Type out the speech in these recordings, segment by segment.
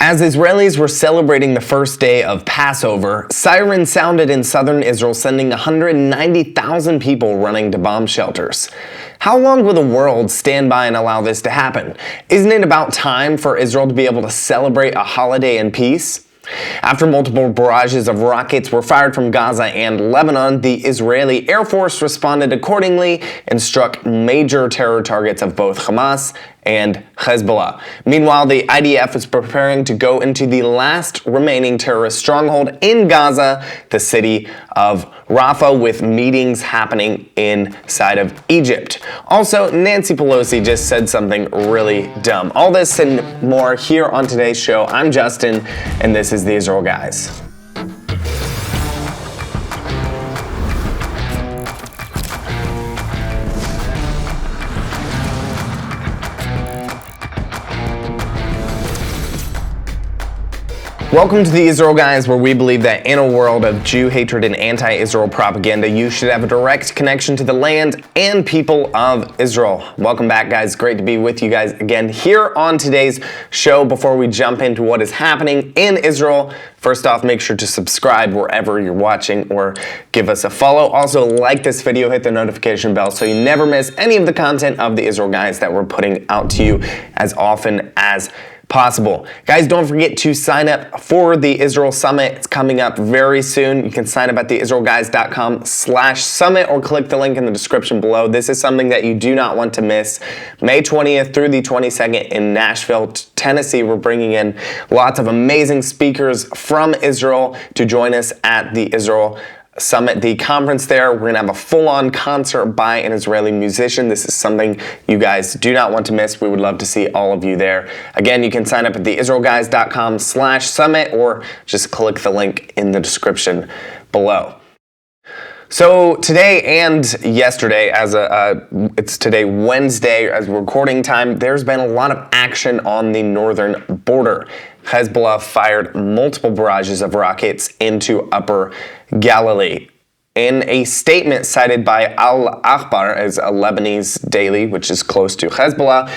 As Israelis were celebrating the first day of Passover, sirens sounded in southern Israel, sending 190,000 people running to bomb shelters. How long will the world stand by and allow this to happen? Isn't it about time for Israel to be able to celebrate a holiday in peace? After multiple barrages of rockets were fired from Gaza and Lebanon, the Israeli Air Force responded accordingly and struck major terror targets of both Hamas and Hezbollah. Meanwhile, the IDF is preparing to go into the last remaining terrorist stronghold in Gaza, the city of Rafah, with meetings happening inside of Egypt. Also, Nancy Pelosi just said something really dumb. All this and more here on today's show. I'm Justin, and this is the Israel Guys. Welcome to the Israel Guys, where we believe that in a world of Jew hatred and anti-Israel propaganda, you should have a direct connection to the land and people of Israel. Welcome back, guys. Great to be with you guys again here on today's show. Before we jump into what is happening in Israel, first off, make sure to subscribe wherever you're watching or give us a follow. Also, like this video, hit the notification bell so you never miss any of the content of the Israel Guys that we're putting out to you as often as possible. Guys, don't forget to sign up for the Israel Summit. It's coming up very soon. You can sign up at theisraelguys.com/summit or click the link in the description below. This is something that you do not want to miss. May 20th through the 22nd in Nashville, Tennessee. We're bringing in lots of amazing speakers from Israel to join us at the Israel Summit, the conference there. We're going to have a full-on concert by an Israeli musician. This is something you guys do not want to miss. We would love to see all of you there. Again, you can sign up at theisraelguys.com/summit or just click the link in the description below. So today and yesterday, it's today Wednesday as recording time, there's been a lot of action on the northern border. Hezbollah fired multiple barrages of rockets into Upper Galilee. In a statement cited by Al-Akhbar as a Lebanese daily, which is close to Hezbollah,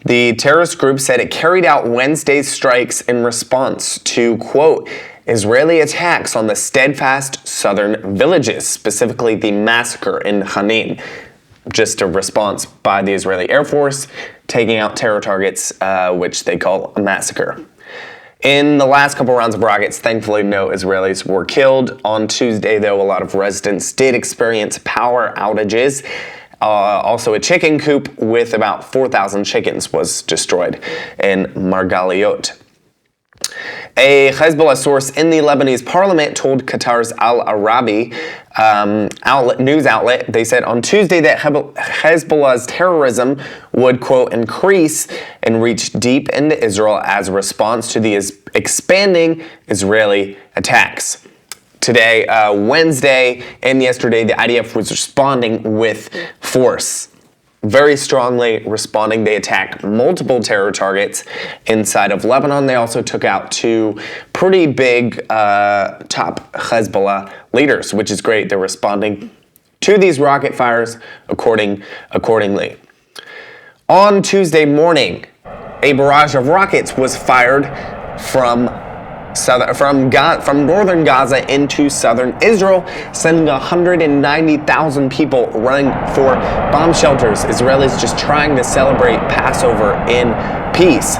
the terrorist group said it carried out Wednesday's strikes in response to, quote, Israeli attacks on the steadfast southern villages, specifically the massacre in Khanin. Just a response by the Israeli Air Force taking out terror targets, which they call a massacre. In the last couple rounds of rockets, thankfully no Israelis were killed. On Tuesday, though, a lot of residents did experience power outages. Also, a chicken coop with about 4,000 chickens was destroyed in Margaliot. A Hezbollah source in the Lebanese parliament told Qatar's Al Arabi news outlet, they said on Tuesday that Hezbollah's terrorism would, quote, increase and reach deep into Israel as a response to the expanding Israeli attacks. Today, Wednesday, and yesterday, the IDF was responding with force. Very strongly responding. They attacked multiple terror targets inside of Lebanon. They also took out two pretty big top Hezbollah leaders, which is great. They're responding to these rocket fires accordingly. On Tuesday morning, a barrage of rockets was fired from northern Gaza into southern Israel, sending 190,000 people running for bomb shelters. Israelis just trying to celebrate Passover in peace.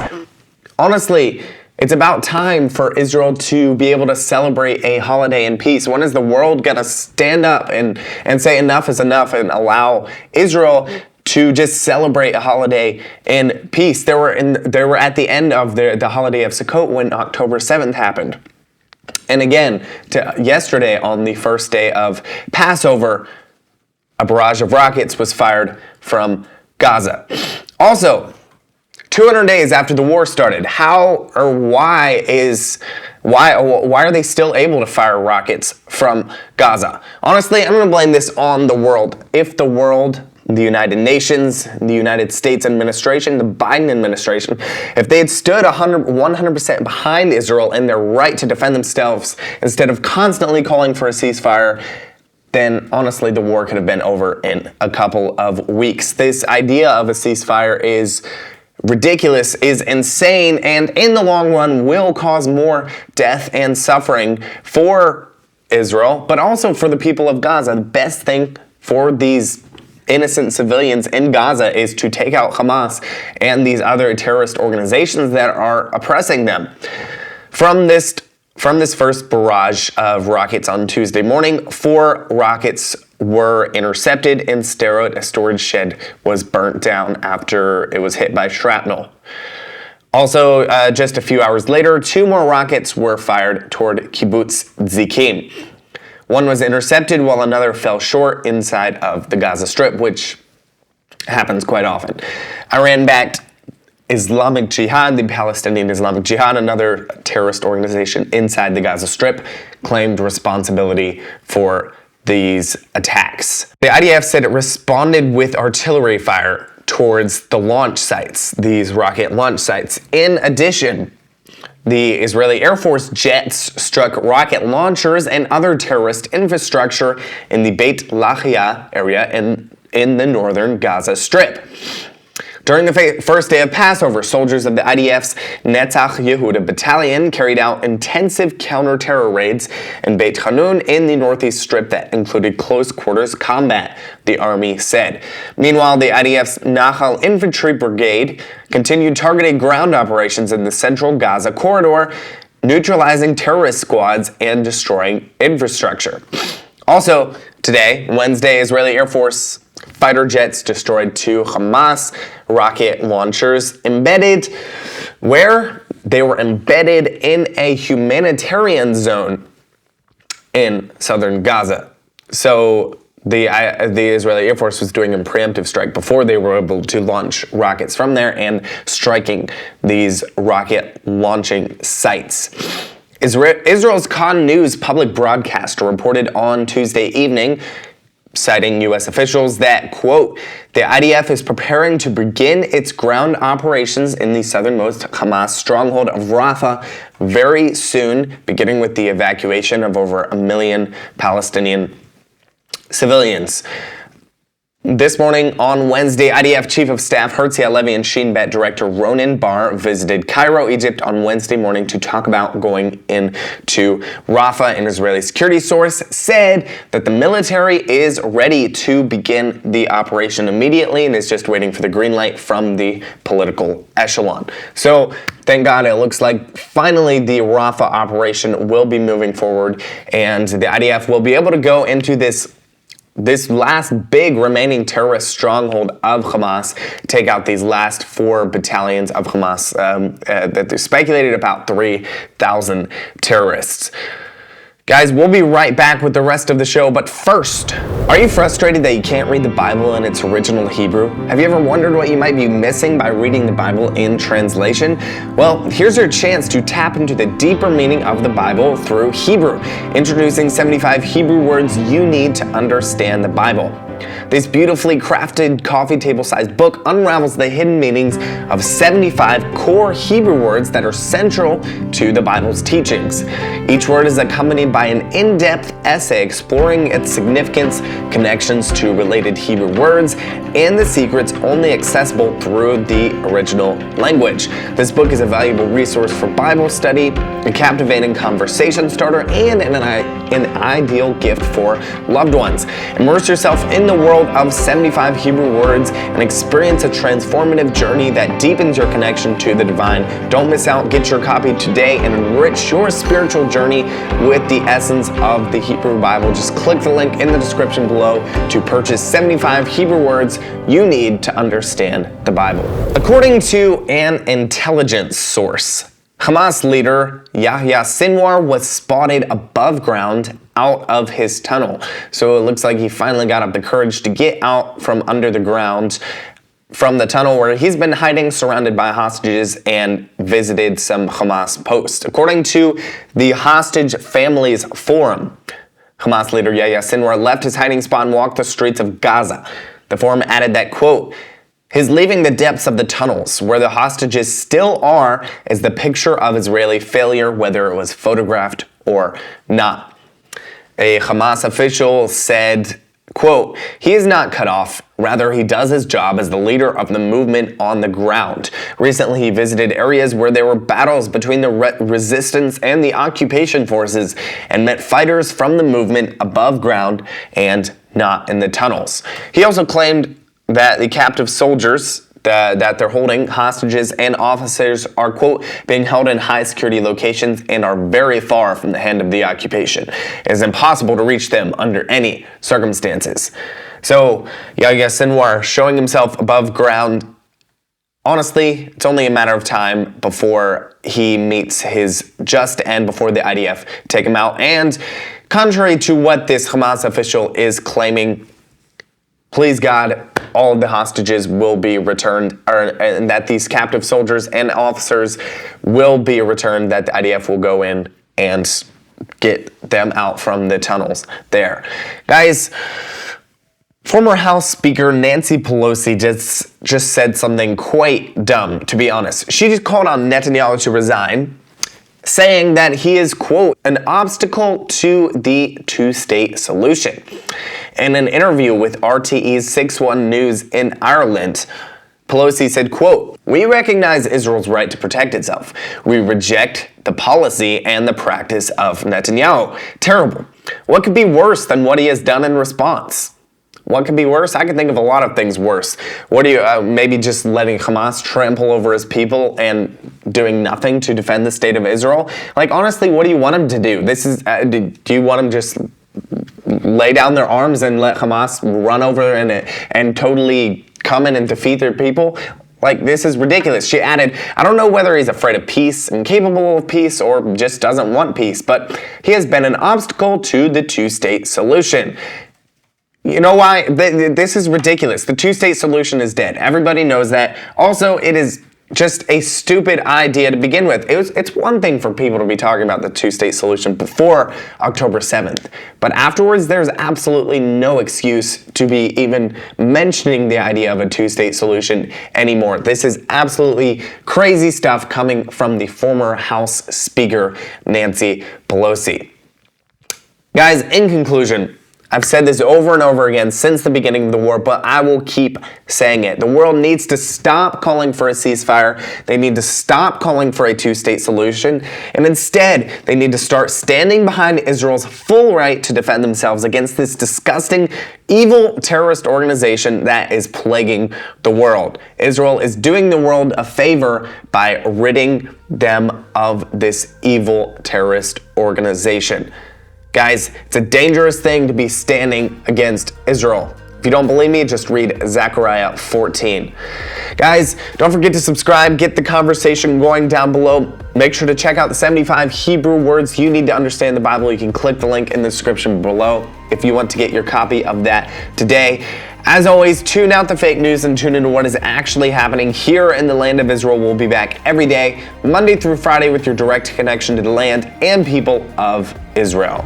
Honestly, it's about time for Israel to be able to celebrate a holiday in peace. When is the world going to stand up and say enough is enough and allow Israel to just celebrate a holiday in peace? They were at the end of the holiday of Sukkot when October 7th happened. And again, yesterday on the first day of Passover, a barrage of rockets was fired from Gaza. Also, 200 days after the war started, why are they still able to fire rockets from Gaza? Honestly, I'm going to blame this on the world. If the world, the United Nations, the United States administration, the Biden administration, if they had stood 100% behind Israel and their right to defend themselves instead of constantly calling for a ceasefire, then honestly the war could have been over in a couple of weeks. This idea of a ceasefire is ridiculous, is insane, and in the long run will cause more death and suffering for Israel, but also for the people of Gaza. The best thing for these innocent civilians in Gaza is to take out Hamas and these other terrorist organizations that are oppressing them. From this first barrage of rockets on Tuesday morning, 4 rockets were intercepted in Sderot. A storage shed was burnt down after it was hit by shrapnel. Also, just a few hours later, 2 more rockets were fired toward Kibbutz Zikim. One was intercepted while another fell short inside of the Gaza Strip, which happens quite often. Iran-backed Islamic Jihad, the Palestinian Islamic Jihad, another terrorist organization inside the Gaza Strip, claimed responsibility for these attacks. The IDF said it responded with artillery fire towards the launch sites, these rocket launch sites. In addition, the Israeli Air Force jets struck rocket launchers and other terrorist infrastructure in the Beit Lahia area in the northern Gaza Strip. During the first day of Passover, soldiers of the IDF's Netzach Yehuda battalion carried out intensive counter-terror raids in Beit Hanun in the northeast strip that included close-quarters combat, the army said. Meanwhile, the IDF's Nahal Infantry Brigade continued targeted ground operations in the central Gaza corridor, neutralizing terrorist squads and destroying infrastructure. Also, today, Wednesday, Israeli Air Force fighter jets destroyed 2 Hamas rocket launchers where they were embedded in a humanitarian zone in southern Gaza. So the Israeli Air Force was doing a preemptive strike before they were able to launch rockets from there and striking these rocket launching sites. Israel's Khan News public broadcaster reported on Tuesday evening, citing U.S. officials, that, quote, the IDF is preparing to begin its ground operations in the southernmost Hamas stronghold of Rafah very soon, beginning with the evacuation of over 1 million Palestinian civilians. This morning, on Wednesday, IDF Chief of Staff Herzi Halevi and Shin Bet Director Ronen Bar visited Cairo, Egypt on Wednesday morning to talk about going into Rafah. An Israeli security source said that the military is ready to begin the operation immediately and is just waiting for the green light from the political echelon. So, thank God, it looks like finally the Rafah operation will be moving forward and the IDF will be able to go into this last big remaining terrorist stronghold of Hamas, take out these last 4 battalions of Hamas that they're speculated about 3,000 terrorists. Guys, we'll be right back with the rest of the show, but first, are you frustrated that you can't read the Bible in its original Hebrew? Have you ever wondered what you might be missing by reading the Bible in translation? Well, here's your chance to tap into the deeper meaning of the Bible through Hebrew. Introducing 75 Hebrew words you need to understand the Bible. This beautifully crafted coffee table-sized book unravels the hidden meanings of 75 core Hebrew words that are central to the Bible's teachings. Each word is accompanied by an in-depth essay exploring its significance, connections to related Hebrew words, and the secrets only accessible through the original language. This book is a valuable resource for Bible study, a captivating conversation starter, and an ideal gift for loved ones. Immerse yourself in the world of 75 Hebrew words and experience a transformative journey that deepens your connection to the divine. Don't miss out. Get your copy today and enrich your spiritual journey with the essence of the Hebrew Bible. Just click the link in the description below to purchase 75 Hebrew words you need to understand the Bible. According to an intelligence source, Hamas leader Yahya Sinwar was spotted above ground out of his tunnel. So it looks like he finally got up the courage to get out from under the ground from the tunnel where he's been hiding, surrounded by hostages, and visited some Hamas posts. According to the Hostage Families Forum, Hamas leader Yahya Sinwar left his hiding spot and walked the streets of Gaza. The forum added that, quote, his leaving the depths of the tunnels, where the hostages still are, is the picture of Israeli failure, whether it was photographed or not. A Hamas official said Quote, he is not cut off. Rather, he does his job as the leader of the movement on the ground. Recently, he visited areas where there were battles between the resistance and the occupation forces and met fighters from the movement above ground and not in the tunnels. He also claimed that the captive soldiers that they're holding, hostages and officers, are, quote, being held in high security locations and are very far from the hand of the occupation. It is impossible to reach them under any circumstances. So, Yahya Sinwar showing himself above ground. Honestly, it's only a matter of time before he meets his just end, before the IDF take him out. And contrary to what this Hamas official is claiming, please God, all of the hostages will be returned, and that these captive soldiers and officers will be returned, that the IDF will go in and get them out from the tunnels there. Guys, former House Speaker Nancy Pelosi just said something quite dumb, to be honest. She just called on Netanyahu to resign, saying that he is, quote, an obstacle to the two-state solution. In an interview with RTE's 6-1 News in Ireland, Pelosi said, quote, we recognize Israel's right to protect itself. We reject the policy and the practice of Netanyahu. Terrible. What could be worse than what he has done in response? What could be worse? I can think of a lot of things worse. What do you, maybe just letting Hamas trample over his people and doing nothing to defend the state of Israel? Like, honestly, what do you want him to do? This is, do you want him just lay down their arms and let Hamas run over and totally come in and defeat their people? Like, this is ridiculous. She added, I don't know whether he's afraid of peace, incapable of peace, or just doesn't want peace, but he has been an obstacle to the two-state solution. You know why? This is ridiculous. The two-state solution is dead. Everybody knows that. Also, it is just a stupid idea to begin with. It's one thing for people to be talking about the two-state solution before October 7th, but afterwards there's absolutely no excuse to be even mentioning the idea of a two-state solution anymore. This is absolutely crazy stuff coming from the former House Speaker Nancy Pelosi. Guys, in conclusion, I've said this over and over again since the beginning of the war, but I will keep saying it. The world needs to stop calling for a ceasefire. They need to stop calling for a two-state solution. And instead, they need to start standing behind Israel's full right to defend themselves against this disgusting, evil terrorist organization that is plaguing the world. Israel is doing the world a favor by ridding them of this evil terrorist organization. Guys, it's a dangerous thing to be standing against Israel. If you don't believe me, just read Zechariah 14. Guys, don't forget to subscribe, get the conversation going down below. Make sure to check out the 75 Hebrew words you need to understand the Bible. You can click the link in the description below if you want to get your copy of that today. As always, tune out the fake news and tune into what is actually happening here in the land of Israel. We'll be back every day, Monday through Friday, with your direct connection to the land and people of Israel.